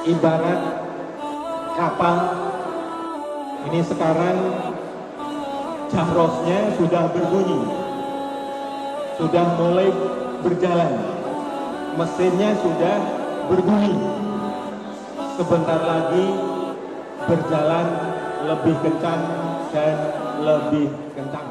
ibarat kapal. Ini sekarang jahrosnya sudah berbunyi, sudah mulai berjalan, mesinnya sudah berbunyi. Sebentar lagi berjalan lebih kencang dan lebih kencang.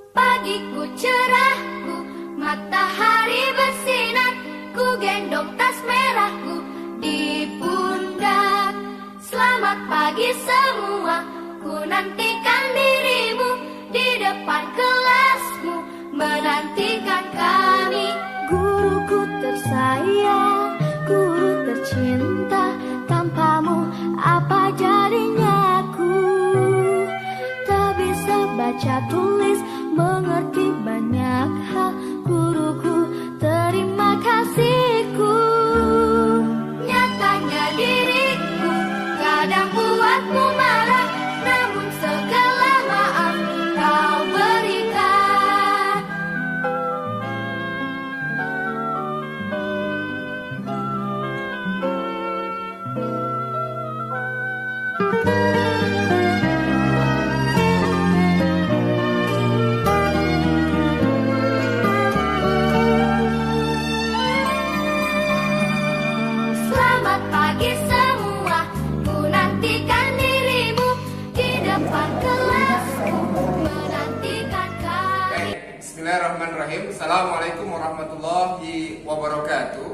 Pagiku cerahku, matahari bersinar, ku gendong tas merahku di pundak. Selamat pagi semua, ku nantikan dirimu di depan kelasmu, menantikan kami. Guruku tersayang, guru tercinta, tanpamu apa jadinya aku? Tak bisa baca tulis, mengerti banyak hal, guruku, terima kasihku. Nyatanya diriku kadang buatmu marah, namun segala maaf kau berikan. Selamat pagi semua, ku nantikan dirimu di depan kelasku, menantikan kami. Bismillahirrahmanirrahim. Assalamualaikum warahmatullahi wabarakatuh.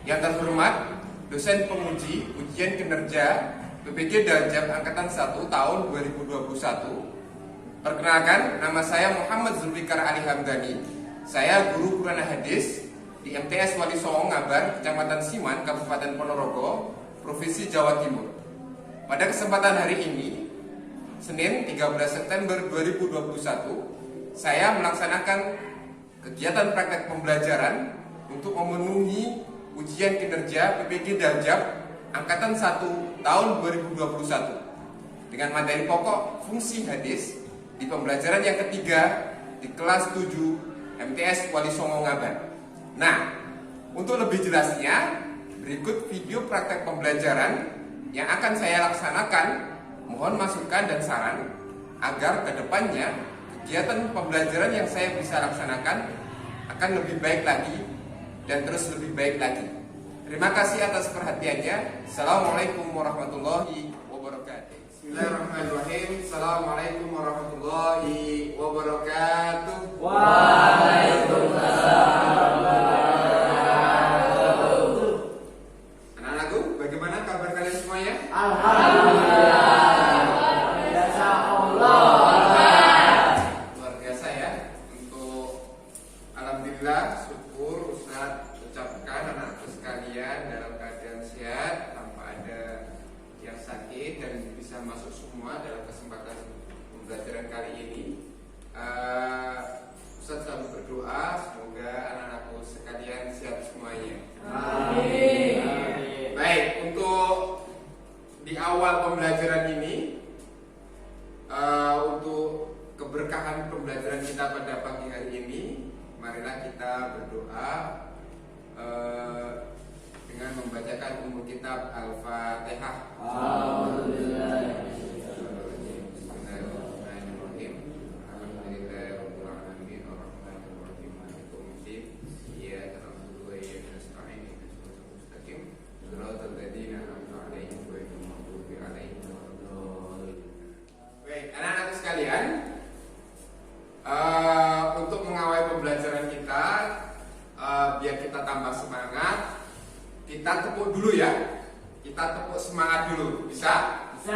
Yang terhormat dosen penguji ujian kinerja PPG Darjab Angkatan 1 tahun 2021. Perkenalkan, nama saya Muhammad Zulfikar Ali Hamdani. Saya guru Quran Hadis di MTS Wali Songo Ngabar, Kecamatan Siman, Kabupaten Ponorogo, Provinsi Jawa Timur. Pada kesempatan hari ini, Senin 13 September 2021, saya melaksanakan kegiatan praktek pembelajaran untuk memenuhi ujian kinerja PPG Darjab Angkatan 1 tahun 2021 dengan materi pokok fungsi hadis di pembelajaran yang ketiga di kelas 7 MTS Wali Songo Ngabar. Nah, untuk lebih jelasnya, berikut video praktek pembelajaran yang akan saya laksanakan. Mohon masukan dan saran agar kedepannya kegiatan pembelajaran yang saya bisa laksanakan akan lebih baik lagi dan terus lebih baik lagi. Terima kasih atas perhatiannya. Assalamualaikum warahmatullahi wabarakatuh. Bismillahirrahmanirrahim. Assalamualaikum warahmatullahi wabarakatuh. Waalaikumsalam. Anak-anakku, bagaimana kabar kalian semuanya? Alhamdulillah. Biasa Allah. Luar biasa ya. Untuk alhamdulillah, syukur Ustaz ucapkan anak-anakku sekalian dalam keadaan sehat, tanpa ada yang sakit dan bisa masuk semua dalam kesempatan pembelajaran kali ini. Ustaz selalu berdoa semoga anak-anakku sekalian sehat semuanya. Amin. Baik, untuk di awal pembelajaran ini, untuk keberkahan pembelajaran kita pada pagi hari ini, marilah kita berdoa dengan membacakan umul kitab Al-Fatihah. Alhamdulillah. Bismillahirrahmanirrahim. Alhamdulillahirabbil alamin arrahmanir rahim maliki yaumiddin. Iyyaka na'budu wa iyyaka nasta'in ihdinas siratal mustaqim siratal ladzina an'amta 'alaihim ghairil maghdubi 'alaihim waladdallin. Baik, anak-anak sekalian, untuk mengawali pembelajaran kita, biar kita tambah semangat, kita tepuk dulu ya. Kita tepuk semangat dulu, bisa? Bisa.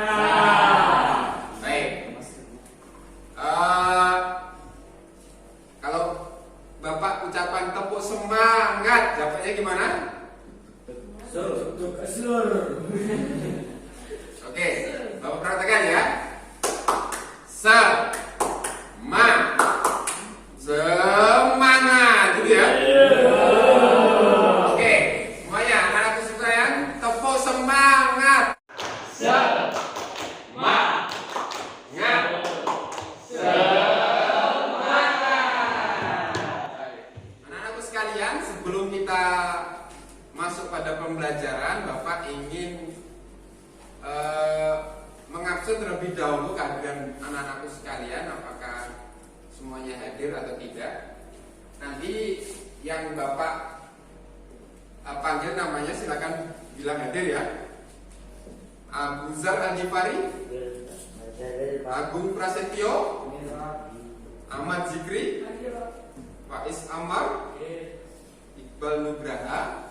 anak-anakku sekalian, apakah semuanya hadir atau tidak? Nanti yang Bapak panggil namanya silakan bilang hadir ya. Abu Zar Al-Ghifari, Agung Prasetyo, Ahmad Zikri, Faiz Ammar, Iqbal Nugraha,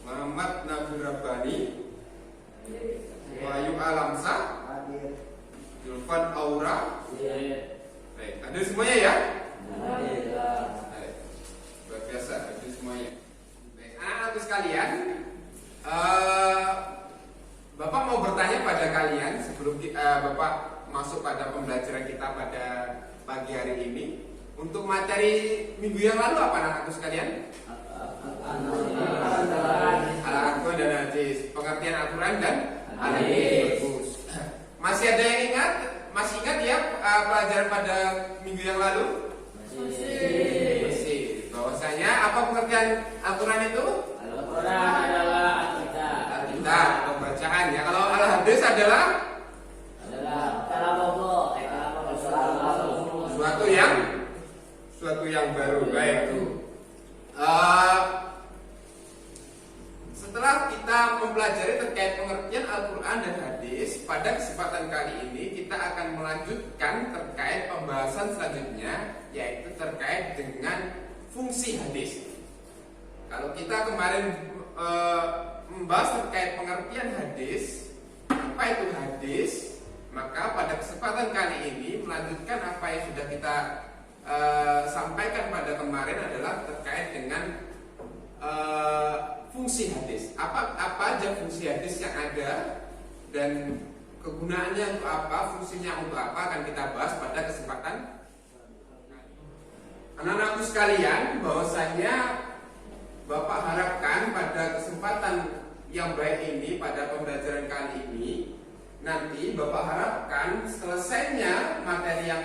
Muhammad Nabil Rabbani, Wahyu Alamsah, Julfan Aura. Baik, hadir semuanya ya? Baik, luar biasa, hadir semuanya. Baik, anak-anakku sekalian, Bapak mau bertanya pada kalian sebelum Bapak masuk pada pembelajaran kita pada pagi hari ini. Untuk materi minggu yang lalu apa anak-anakku sekalian? Al-Quran dan hadis, pengertian Al-Quran dan hadis. Masih ada yang ingat? Masih ingat ya pelajaran pada minggu yang lalu? Masih. Bahwasanya apa pengertian Al-Quran itu? Al-Quran adalah Alkitab, pembacaan ya. Kalau al-hadis adalah kalam Allah, suatu yang baru. Baik. Setelah kita mempelajari terkait pengertian Al-Quran dan hadis, pada kesempatan kali ini kita akan melanjutkan terkait pembahasan selanjutnya, yaitu terkait dengan fungsi hadis. Kalau kita kemarin membahas terkait pengertian hadis, apa itu hadis, maka pada kesempatan kali ini melanjutkan apa yang sudah kita sampaikan pada kemarin adalah terkait dengan fungsi hadis. Apa aja fungsi hadis yang ada dan kegunaannya untuk apa, fungsinya untuk apa, akan kita bahas pada kesempatan. Anak-anakku sekalian, bahwasanya Bapak harapkan pada kesempatan yang baik ini, pada pembelajaran kali ini, nanti Bapak harapkan selesainya materi yang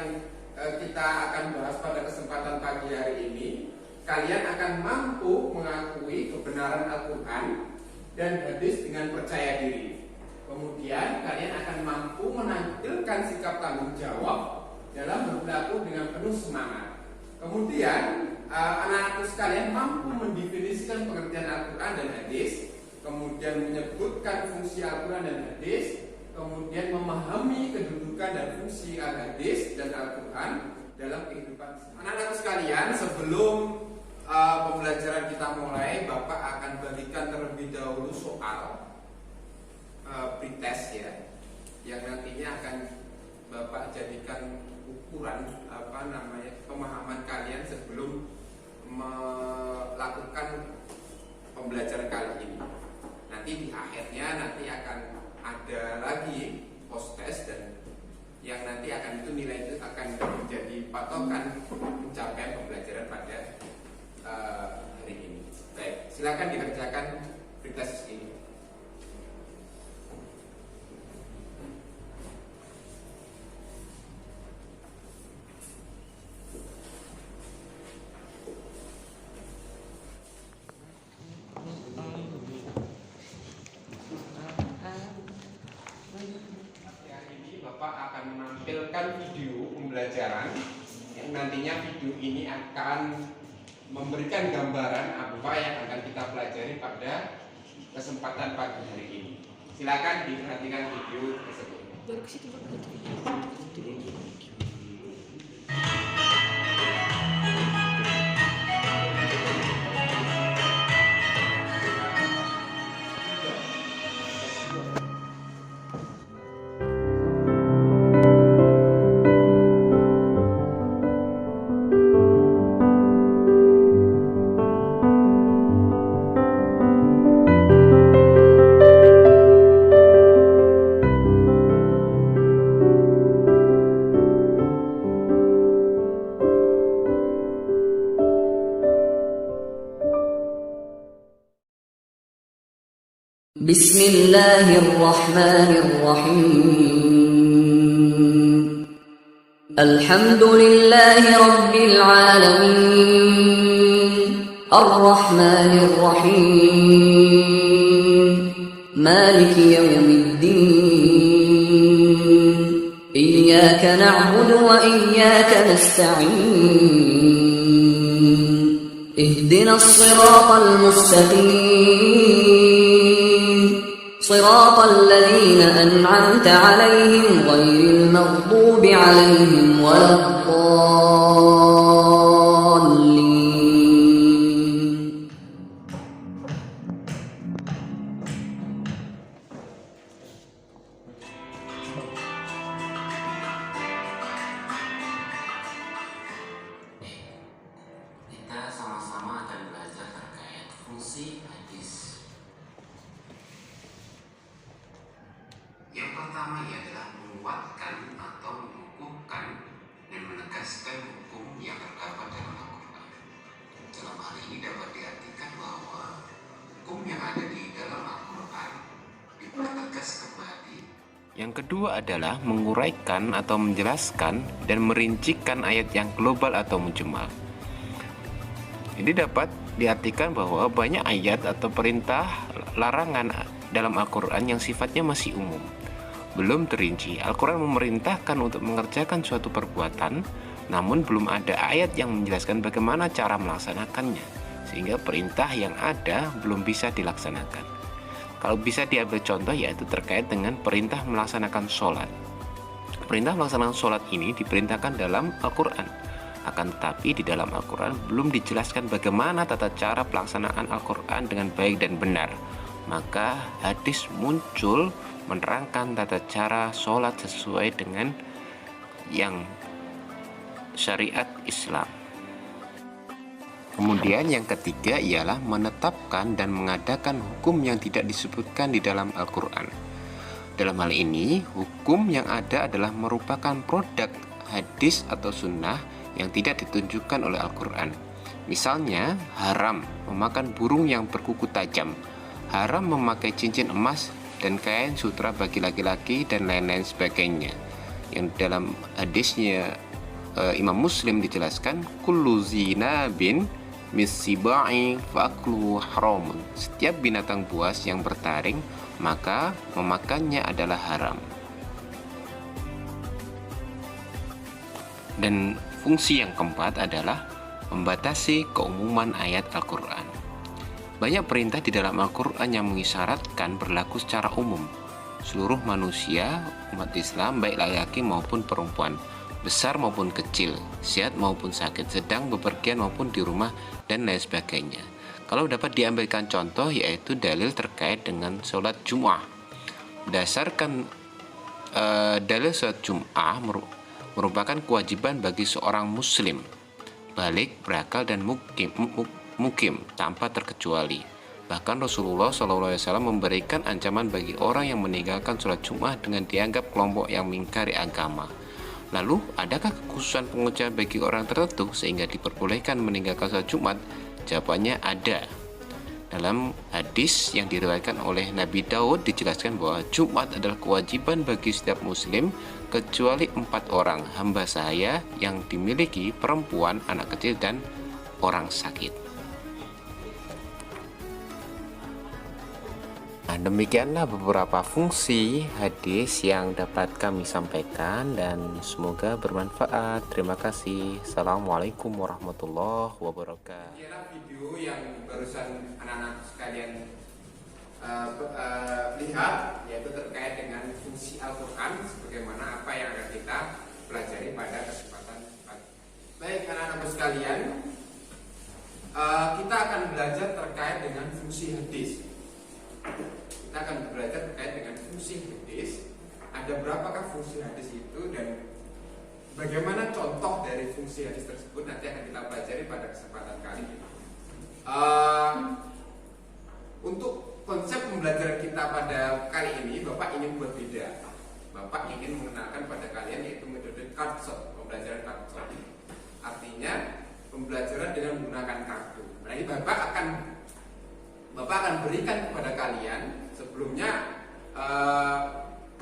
kita akan bahas pada kesempatan pagi hari ini, kalian akan mampu mengakui kebenaran Al-Quran dan hadis dengan percaya diri. Kemudian kalian akan mampu menampilkan sikap tanggung jawab dalam berperilaku dengan penuh semangat. Kemudian anak-anakku sekalian mampu mendefinisikan pengertian Al-Quran dan hadis, kemudian menyebutkan fungsi Al-Quran dan hadis, kemudian memahami kedudukan dan fungsi Al-Hadis dan Al-Quran dalam kehidupan. Anak-anak sekalian, sebelum pembelajaran kita mulai, Bapak akan bagikan terlebih dahulu soal pretest ya, yang nantinya akan Bapak jadikan ukuran pemahaman kalian sebelum melakukan pembelajaran kali ini. Nanti di akhirnya akan ada lagi post test, dan yang nanti akan itu nilai itu akan menjadi patokan pencapaian pembelajaran pada hari ini. Baik, silakan dikerjakan pretest ini. Video pembelajaran yang nantinya video ini akan memberikan gambaran apa yang akan kita pelajari pada kesempatan pagi hari ini. Silakan diperhatikan video tersebut. بسم الله الرحمن الرحيم الحمد لله رب العالمين الرحمن الرحيم مالك يوم الدين إياك إياك نعبد وإياك نستعين اهدنا الصراط المستقيم صراط الذين أنعمت عليهم غير المغضوب عليهم ولا الضالين. Kita sama-sama akan belajar terkait fungsi hadis. Yang pertama adalah menguatkan atau mengukuhkan dan menegaskan hukum yang terdapat dalam Al-Quran. Dalam hal ini dapat diartikan bahwa hukum yang ada di dalam Al-Quran dipertegas kembali. Yang kedua adalah menguraikan atau menjelaskan dan merincikan ayat yang global atau mujmal. Ini dapat diartikan bahwa banyak ayat atau perintah larangan dalam Al-Quran yang sifatnya masih umum, belum terinci. Al-Quran memerintahkan untuk mengerjakan suatu perbuatan, namun belum ada ayat yang menjelaskan bagaimana cara melaksanakannya, sehingga perintah yang ada belum bisa dilaksanakan. Kalau bisa diambil contoh, yaitu terkait dengan perintah melaksanakan sholat. Perintah melaksanakan sholat ini diperintahkan dalam Al-Quran. Akan tetapi di dalam Al-Quran belum dijelaskan bagaimana tata cara pelaksanaan Al-Quran dengan baik dan benar. Maka hadis muncul menerangkan tata cara sholat sesuai dengan yang syariat Islam. Kemudian yang ketiga ialah menetapkan dan mengadakan hukum yang tidak disebutkan di dalam Al-Quran. Dalam hal ini, hukum yang ada adalah merupakan produk hadis atau sunnah yang tidak ditunjukkan oleh Al-Quran. Misalnya, haram memakan burung yang berkuku tajam, haram memakai cincin emas dan kain sutra bagi laki-laki, dan lain-lain sebagainya. Yang dalam hadisnya Imam Muslim dijelaskan, kullu zinabin misibai faklu haramun. Setiap binatang buas yang bertaring, maka memakannya adalah haram. Dan fungsi yang keempat adalah membatasi keumuman ayat Al-Quran. Banyak perintah di dalam Al-Quran yang mengisyaratkan berlaku secara umum. Seluruh manusia, umat Islam, baik laki-laki maupun perempuan, besar maupun kecil, sehat maupun sakit, sedang bepergian maupun di rumah, dan lain sebagainya. Kalau dapat diambilkan contoh, yaitu dalil terkait dengan sholat Jum'ah. Berdasarkan dalil sholat Jum'ah merupakan kewajiban bagi seorang muslim, balik, berakal, dan mukim tanpa terkecuali. Bahkan Rasulullah SAW memberikan ancaman bagi orang yang meninggalkan sholat Jum'ah dengan dianggap kelompok yang mengingkari agama. Lalu, adakah kekhususan pengucapan bagi orang tertentu sehingga diperbolehkan meninggalkan sholat Jumat? Jawabannya ada. Dalam hadis yang diriwayatkan oleh Nabi Daud dijelaskan bahwa Jumat adalah kewajiban bagi setiap muslim kecuali 4 orang hamba saya yang dimiliki perempuan, anak kecil, dan orang sakit. Nah, demikianlah beberapa fungsi hadis yang dapat kami sampaikan dan semoga bermanfaat. Terima kasih. Assalamualaikum warahmatullahi wabarakatuh. Inilah video yang barusan anak-anak sekalian lihat, yaitu terkait dengan fungsi Al-Quran sebagaimana apa yang akan kita pelajari pada kesempatan pagi. Baik anak-anak sekalian, kita akan belajar terkait dengan fungsi hadis. Kita akan belajar terkait dengan fungsi hadis. Ada berapakah fungsi hadis itu dan bagaimana contoh dari fungsi hadis tersebut nanti akan kita pelajari pada kesempatan kali ini. Untuk konsep pembelajaran kita pada kali ini, Bapak ingin berbeda. Bapak ingin mengenalkan pada kalian yaitu metode kartu, pembelajaran kartu. Artinya pembelajaran dengan menggunakan kartu. Nah, ini Bapak akan berikan kepada kalian. Sebelumnya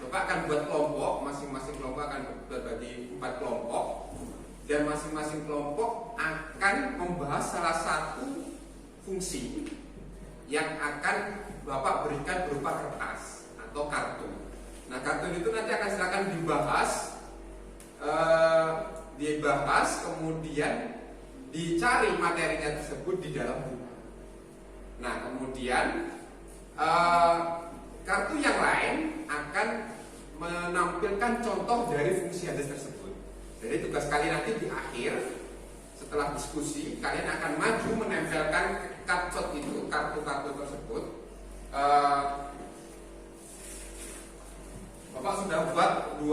Bapak akan buat kelompok, masing-masing kelompok akan berbagi 4 kelompok, dan masing-masing kelompok akan membahas salah satu fungsi yang akan Bapak berikan berupa kertas atau kartu. Nah, kartu itu nanti akan silakan dibahas dibahas, kemudian dicari materinya tersebut di dalam buku. Nah, kemudian kartu yang lain akan menampilkan contoh dari fungsi hadis tersebut. Jadi tugas kalian nanti di akhir setelah diskusi, kalian akan maju menempelkan kartu itu, kartu-kartu tersebut. Bapak sudah buat 2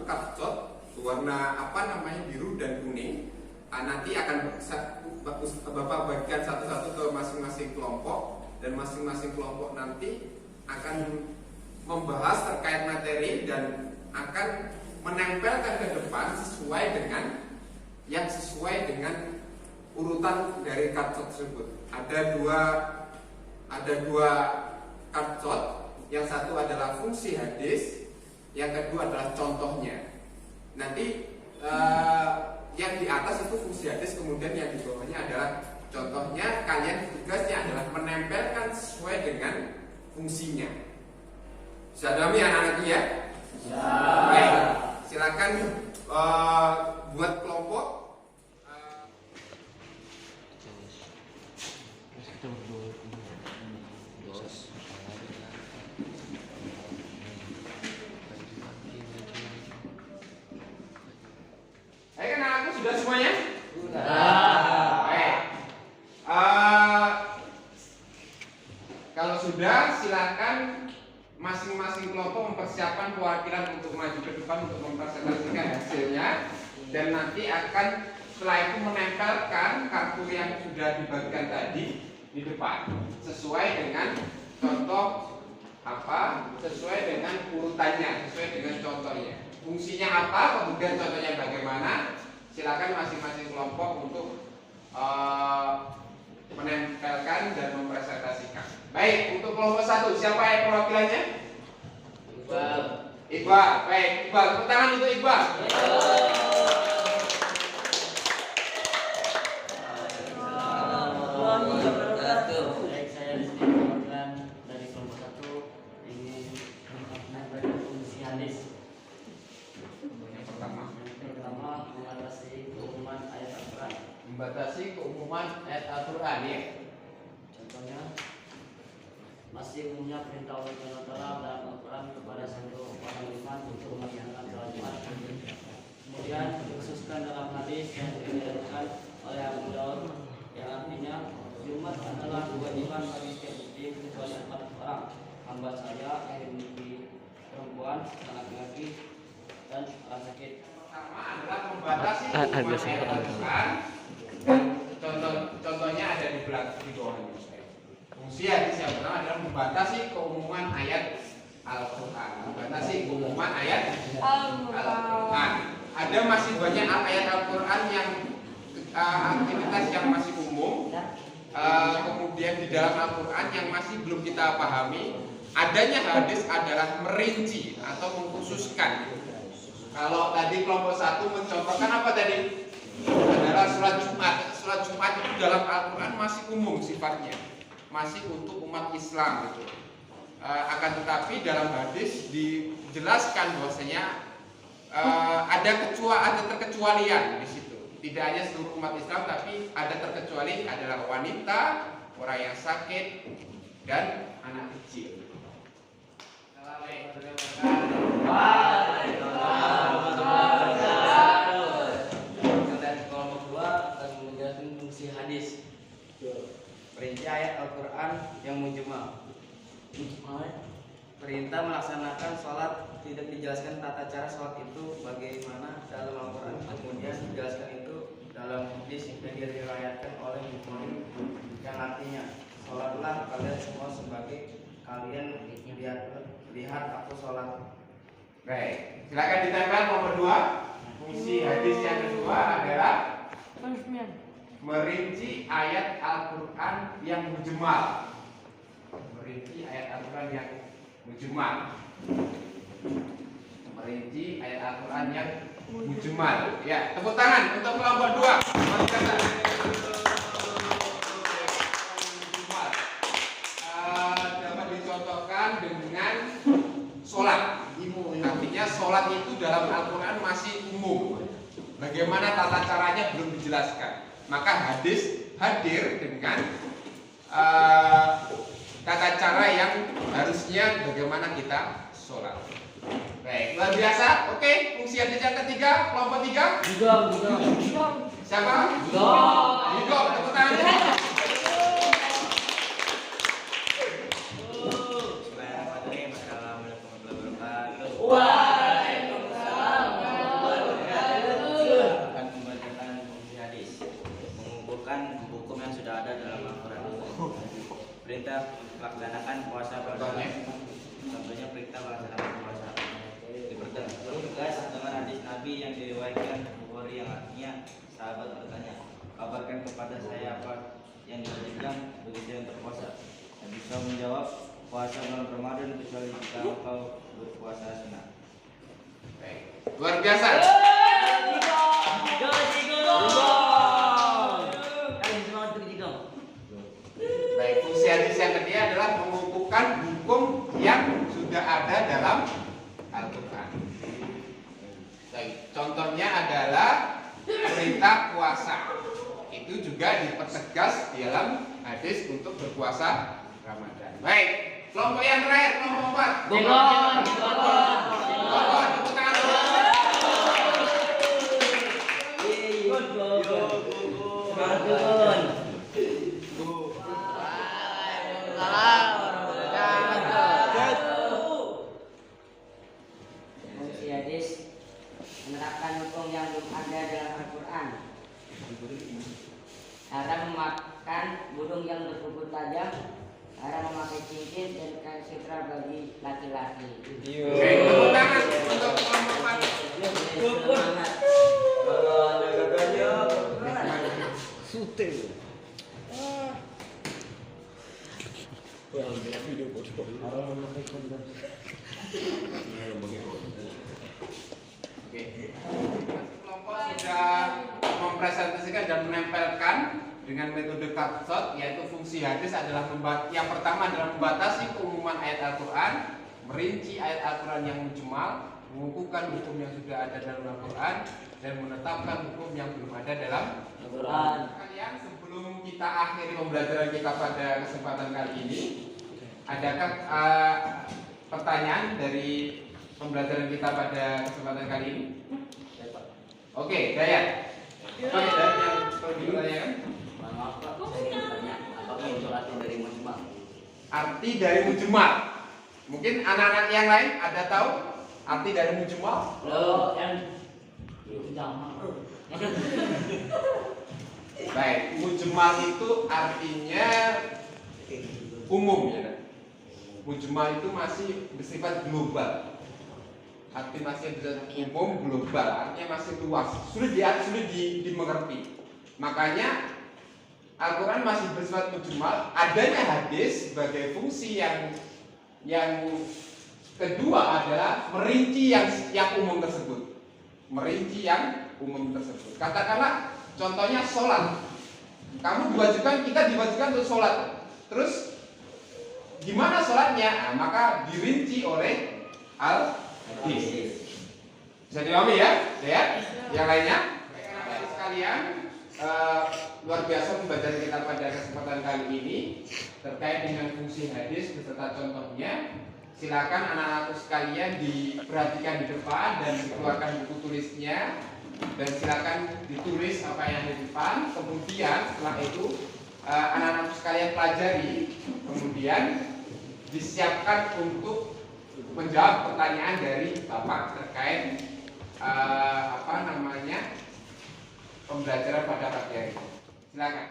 kartu warna biru dan kuning. Nanti akan Bapak bagikan satu-satu ke masing-masing kelompok, dan masing-masing kelompok nanti akan membahas terkait materi dan akan menempelkan ke depan sesuai dengan urutan dari kartu tersebut. Ada dua kartu, yang satu adalah fungsi hadis, yang kedua adalah contohnya. Nanti yang di atas itu fungsi hadis, kemudian yang di bawahnya adalah contohnya. Kalian tugasnya adalah menempelkan sesuai dengan fungsinya. Bisa dami anak-anak ya? Baik, silakan buat kelompok. Ayo kan anakku sudah semuanya? Sudah. Baik. Kalau sudah, silakan masing-masing kelompok mempersiapkan perwakilan untuk maju ke depan untuk mempresentasikan hasilnya, dan nanti akan setelah itu menempelkan kartu yang sudah dibagikan tadi di depan sesuai dengan contoh sesuai dengan urutannya, sesuai dengan contohnya. Fungsinya apa, kemudian contohnya bagaimana. Silakan masing-masing kelompok untuk menempelkan dan mempresentasikan. Baik, untuk kelompok 1, siapa yang perwakilannya? Iqbal. Baik, Iqbal. Tepuk tangan untuk Iqbal. Baik, saya di sini perwakilan dari kelompok 1 ingin menyampaikan fungsi hadis. Yang pertama, Mengatasi keumuman ayat Al-Quran. membatasi keumuman ayat Al-Quran ya. Contohnya, masih umumnya perintah Allah SWT dalam Al-Quran kepada seluruh orang beriman untuk melaksanakan sholat Jumat. Kemudian dikhususkan dalam hadis yang diriwayatkan oleh Abu Daud, yang artinya Jumat adalah kewajiban bagi setiap muslim kecuali 4 orang, hamba saya yang dimiliki perempuan, laki-laki, dan orang sakit. Pertama adalah membatasi keumuman ayat Al-Quran. Contohnya ada di belakang di bawah ini. Fungsi hadis yang pertama adalah membatasi keumuman ayat Al-Quran. Membatasi keumuman ayat Al-Quran. Ada masih banyak ayat Al-Quran yang aktivitas yang masih umum. Kemudian di dalam Al-Quran yang masih belum kita pahami. Adanya hadis adalah merinci atau mengkhususkan. Kalau tadi kelompok 1 mencontohkan apa tadi? Adalah sholat Jumat. Sholat Jumat itu dalam Al-Quran masih umum sifatnya, masih untuk umat Islam gitu. Akan tetapi dalam hadis dijelaskan bahwasanya ada terkecualian di situ. Tidak hanya seluruh umat Islam, tapi ada terkecuali adalah wanita, orang yang sakit, dan anak kecil. Dari kelompok 2 akan menjelaskan fungsi hadis. Perinci ayat Al-Quran yang mujmal. Perintah melaksanakan sholat, tidak dijelaskan tata cara sholat itu bagaimana dalam Al-Quran. Kemudian dijelaskan itu dalam hadis yang diriwayatkan oleh Bukhari, yang artinya sholatlah kalian semua sebagai kalian lihat aku sholat. Baik, silakan ditempel nomor 2. Fungsi hadis yang kedua adalah merinci ayat Al-Quran yang mujmal. Merinci ayat Al-Quran yang mujmal. Merinci ayat Al-Quran yang mujmal. Ya, tepuk tangan untuk kelompok 2. Dapat dicontohkan dengan sholat. Artinya sholat itu dalam Al-Quran masih umum. Bagaimana tata caranya belum dijelaskan. Maka hadis hadir dengan tata cara yang harusnya bagaimana kita sholat. Baik, luar biasa. Oke, fungsi hadis yang ketiga, kelompok 3. Siapa? Juga, tepuk tangan. Akan membacakan fungsi hadis, mengumpulkan hukum yang sudah ada dalam Al-Quran. Perintah melaksanakan puasa contohnya perintah melaksanakan puasa. Dipertegas dengan hadis Nabi yang diriwayatkan Bukhari yang artinya sahabat bertanya, kabarkan kepada saya apa yang diwajibkan begitu yang berpuasa. Dan bisa menjawab, puasa bulan Ramadan kecuali jika engkau berpuasa sunnah. Baik, luar biasa. Baik, fungsi hadis yang ketiga adalah mengukuhkan hukum yang sudah ada dalam Al-Quran. Baik, contohnya adalah perintah puasa. Itu juga dipertegas di dalam hadis untuk berpuasa Ramadan. Baik, kelompok yang terakhir, kelompok 4. Tepuk tangan dulu. Fungsi hadis menerapkan hukum yang belum ada dalam Al-Quran. Haram memakan burung yang berkuku tajam, haram memakai cincin dan kain sutra bagi laki-laki. Baik, tepuk tangan untuk kelompok 4. Oke. Kelompok sudah mempresentasikan dan menempelkan dengan metode kapsot, yaitu fungsi hadis adalah yang pertama adalah membatasi keumuman ayat Al-Quran, merinci ayat Al-Quran yang mujmal, mengukuhkan hukum yang sudah ada dalam Al-Quran, dan menetapkan hukum yang belum ada dalam Al-Quran. Kalian, sebelum kita akhiri pembelajaran kita pada kesempatan kali ini, adakah pertanyaan dari pembelajaran kita pada kesempatan kali ini? Oke, Dayat. Apa ya Dayat yang perlu ditanyakan? Arti dari mujmal. Mungkin anak-anak yang lain ada tahu arti dari mujmal? Baik, mujmal itu artinya umum ya. Mujmal itu masih bersifat global. Arti masih umum, global, artinya masih luas, sulit dimengerti. Makanya Al-Quran masih bersifat mujmal. Adanya hadis sebagai fungsi yang kedua adalah merinci yang umum tersebut. Merinci yang umum tersebut. Katakanlah contohnya sholat. Kita diwajibkan untuk sholat. Terus gimana sholatnya? Nah, maka dirinci oleh al-hadis. Bisa dipahami ya? Yang lainnya? Baik, sekalian, luar biasa pembelajaran kita pada kesempatan kali ini terkait dengan fungsi hadis beserta contohnya. Silakan anak-anakku sekalian diperhatikan di depan dan dikeluarkan buku tulisnya, dan silakan ditulis apa yang ada di depan. Kemudian setelah itu anak-anakku sekalian pelajari, kemudian disiapkan untuk menjawab pertanyaan dari Bapak terkait pembelajaran pada pagi hari ini. Silakan.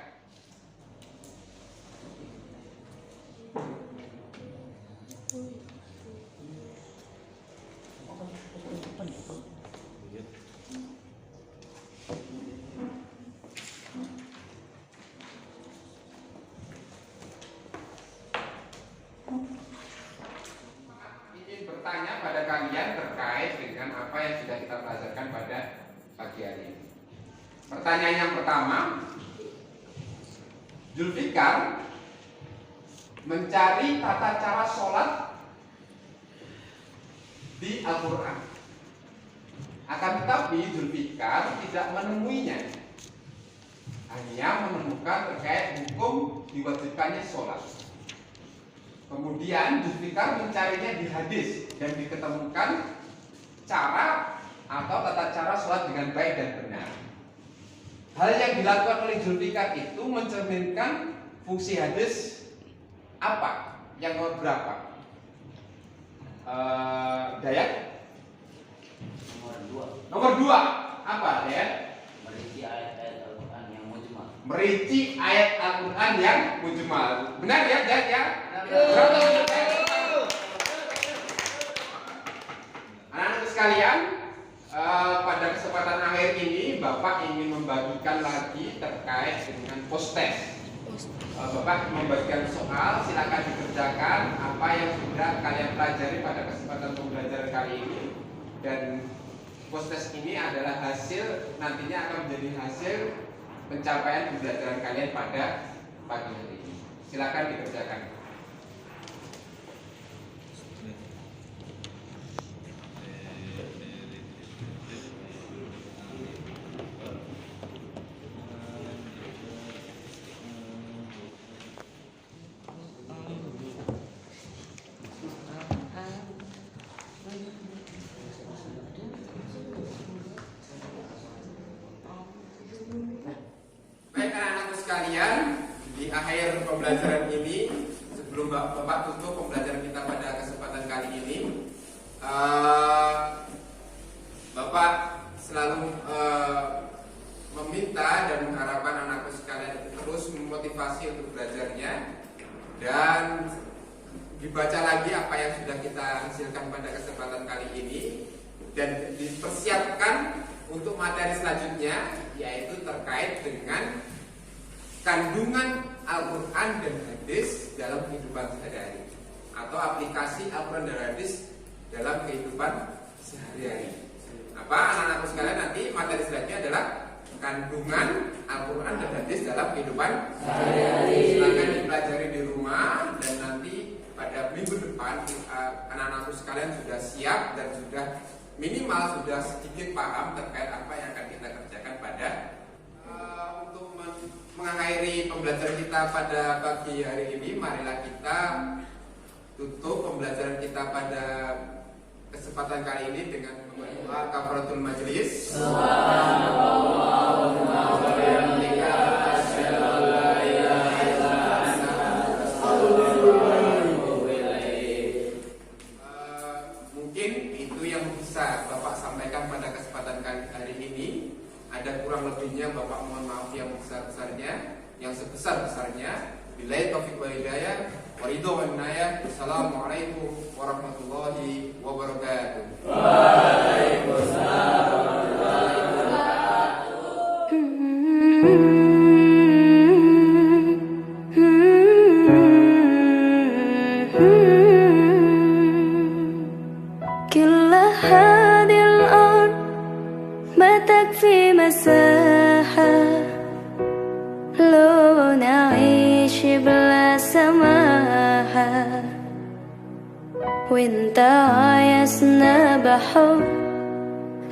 Ingin bertanya pada kalian terkait dengan apa yang sudah kita pelajarkan pada pagi hari ini. Pertanyaan yang pertama, Zulfikar mencari tata cara sholat di Al-Quran. Akan tetapi Zulfikar tidak menemuinya, hanya menemukan terkait hukum diwajibkannya sholat. Kemudian Zulfikar mencarinya di hadis dan diketemukan cara atau tata cara sholat dengan baik dan benar. Hal yang dilakukan oleh Zulfikar itu mencerminkan fungsi hadis apa? Yang nomor berapa? Dayat? Nomor 2. Apa, Dayat? Merinci ayat-ayat Al-Quran yang mujmal. Merinci ayat Al-Quran yang mujmal. Benar ya, Dayat ya? Anak-anak sekalian, pada kesempatan akhir ini Bapak ingin membagikan lagi terkait dengan post-test. Bapak membagikan soal, silakan dikerjakan apa yang sudah kalian pelajari pada kesempatan pembelajaran kali ini. Dan post-test ini adalah hasil, nantinya akan menjadi hasil pencapaian pembelajaran kalian pada pagi hari ini. Silakan dikerjakan. Baik anak-anakku sekalian, di akhir pembelajaran ini, sebelum Bapak tutup pembelajaran kita pada kesempatan kali ini, Bapak selalu meminta dan mengharapkan anakku sekalian terus memotivasi untuk belajarnya dan dibaca lagi apa yang sudah kita hasilkan pada kesempatan kali ini dan dipersiapkan untuk materi selanjutnya, yaitu terkait dengan kandungan Al-Quran dan hadis dalam kehidupan sehari-hari atau aplikasi Al-Quran dan hadis dalam kehidupan sehari-hari. Apa anak-anakku sekalian, nanti materi selanjutnya adalah kandungan Al-Quran dan hadis dalam kehidupan sehari-hari. Silakan dipelajari di rumah dan nanti pada minggu depan anak-anakku sekalian sudah siap dan sudah minimal sudah sedikit paham terkait apa yang akan kita kerjakan pada untuk mengakhiri pembelajaran kita pada pagi hari ini. Marilah kita tutup pembelajaran kita pada kesempatan kali ini dengan doa kafaratul majelis. Mungkin itu yang bisa Bapak sampaikan pada kesempatan hari ini. Ada kurang lebihnya Bapak mohon maaf yang besar-besarnya, yang sebesar-besarnya. Billahi taufiq wal hidayah wa ridho wan inayah. Assalamualaikum warahmatullahi wabarakatuh. Waalaikumsalam warahmatullahi تكفي مساحة لو نعيش بلا سماحة وانت عايزنا بحب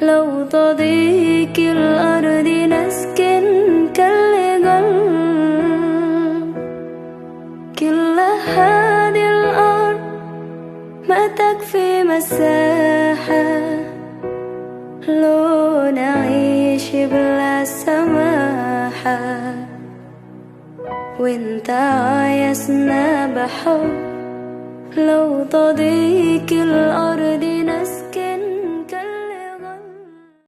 لو تضيق الأرض نسكن كالجل كل هذه الأرض ما تكفي مساحة لو نعيش بلا سماحة وانت عايزنا بحب لو تضيق الأرض نسكن